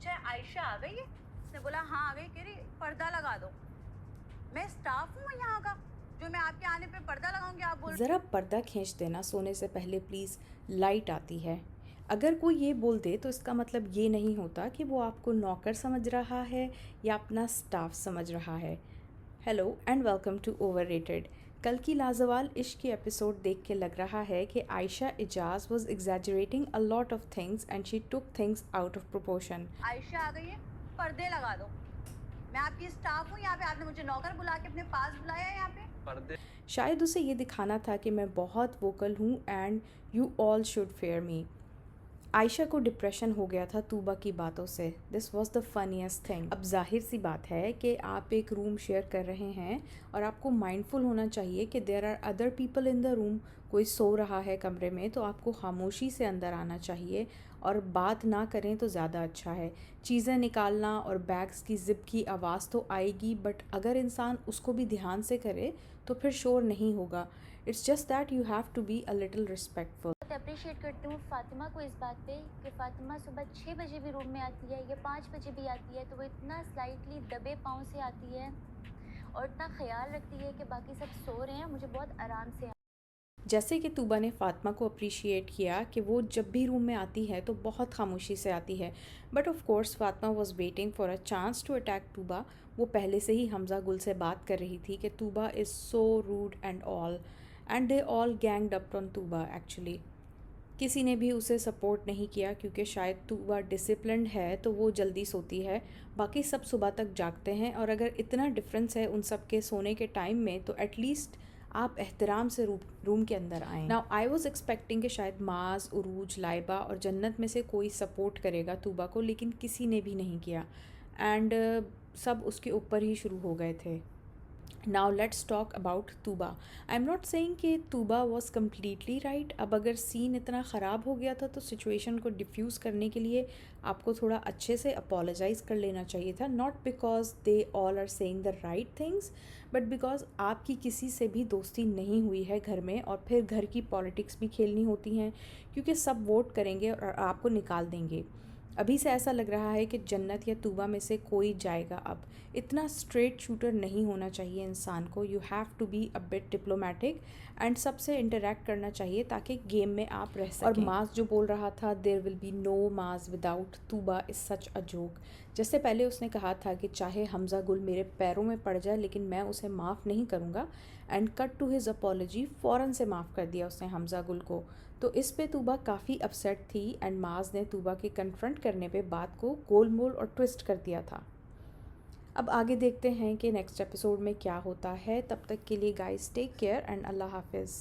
पूछा है आयशा आ गई है? उसने बोला हाँ आ गई। कह रही पर्दा लगा दो। मैं स्टाफ हूँ यहाँ का, जो मैं आपके आने पे पर्दा लगाऊंगी? आप बोल ज़रा पर्दा खींच देना सोने से पहले प्लीज़, लाइट आती है। अगर कोई ये बोल दे तो इसका मतलब ये नहीं होता कि वो आपको नौकर समझ रहा है या अपना स्टाफ समझ रहा है। Hello and welcome to overrated. कल की लाजवाल इश्क की एपिसोड देख के लग रहा है कि Ayesha Ijaz was exaggerating a lot of things and she took things out of proportion. Ayesha आ गई है, पर्दे लगा दो। मैं आपकी स्टाफ हूँ यहाँ पे, आपने मुझे नौकर बुला के अपने पास बुलाया है यहाँ पे। पर्दे शायद उसे ये दिखाना था कि मैं बहुत वोकल हूँ and you all should fair me. Ayesha को डिप्रेशन हो गया था तूबा की बातों से। This was the funniest thing. अब जाहिर सी बात है कि आप एक रूम शेयर कर रहे हैं और आपको माइंडफुल होना चाहिए कि there are other people in the room. कोई सो रहा है कमरे में तो आपको खामोशी से अंदर आना चाहिए और बात ना करें तो ज़्यादा अच्छा है। चीज़ें निकालना और बैग्स की ज़िप की आवाज़ तो आएगी, बट अगर इंसान उसको भी ध्यान से करे तो फिर शोर नहीं होगा। It's just that you have to be a little respectful. बहुत अप्रिशिएट करती हूँ फ़ातिमा को इस बात पे कि फ़ातिमा सुबह 6 बजे भी रूम में आती है या 5 बजे भी आती है तो वो इतना स्लाइटली दबे पाँव से आती है और इतना ख़्याल रखती है कि बाकी सब सो रहे हैं, मुझे बहुत आराम से। जैसे कि तूबा ने फ़ातिमा को अप्रिशिएट किया कि वो जब भी रूम में आती है तो बहुत खामोशी से आती है, but of course Fatima was waiting for a chance to attack Tuba. वो पहले से ही हमज़ा गुल से बात कर रही थी कि Tuba is so rude and they all ganged up on Tuba actually. किसी ने भी उसे सपोर्ट नहीं किया क्योंकि शायद तूबा डिसिप्लिन्ड है तो वो जल्दी सोती है, बाकी सब सुबह तक जागते हैं। और अगर इतना डिफरेंस है उन सब के सोने के टाइम में तो एटलीस्ट आप एहतराम से रूम के अंदर आएँ। नाउ आई वॉज एक्सपेक्टिंग कि शायद माज, उरूज, लाइबा और जन्नत में से कोई सपोर्ट करेगा तूबा को, लेकिन किसी ने भी नहीं किया एंड सब उसके ऊपर ही शुरू हो गए थे। Now let's talk about Tuba. I am not saying कि तूबा वॉज कम्प्लीटली राइट। अब अगर सीन इतना ख़राब हो गया था तो सिचुएशन को डिफ्यूज़ करने के लिए आपको थोड़ा अच्छे से अपोलोजाइज़ कर लेना चाहिए था, not because they all are saying the right things but because आपकी किसी से भी दोस्ती नहीं हुई है घर में, और फिर घर की पॉलिटिक्स भी खेलनी होती हैं क्योंकि सब वोट करेंगे और आपको निकाल देंगे। अभी से ऐसा लग रहा है कि जन्नत या तूबा में से कोई जाएगा। अब इतना स्ट्रेट शूटर नहीं होना चाहिए इंसान को। You have to be a bit diplomatic and सबसे इंटरेक्ट करना चाहिए ताकि गेम में आप रह सकें। और माज जो बोल रहा था देयर विल बी नो माज without Tuba is such a joke. जैसे पहले उसने कहा था कि चाहे हमज़ा गुल मेरे पैरों में पड़ जाए लेकिन मैं उसे माफ़ नहीं करूँगा, and cut to his apology फ़ौरन से माफ़ कर दिया उसने हमज़ा गुल को। तो इस पे तूबा काफ़ी अपसेट थी एंड माज ने तूबा के कन्फ्रंट करने पे बात को गोल मोल और ट्विस्ट कर दिया था। अब आगे देखते हैं कि नेक्स्ट एपिसोड में क्या होता है। तब तक के लिए गाइस टेक केयर एंड अल्लाह हाफिज़।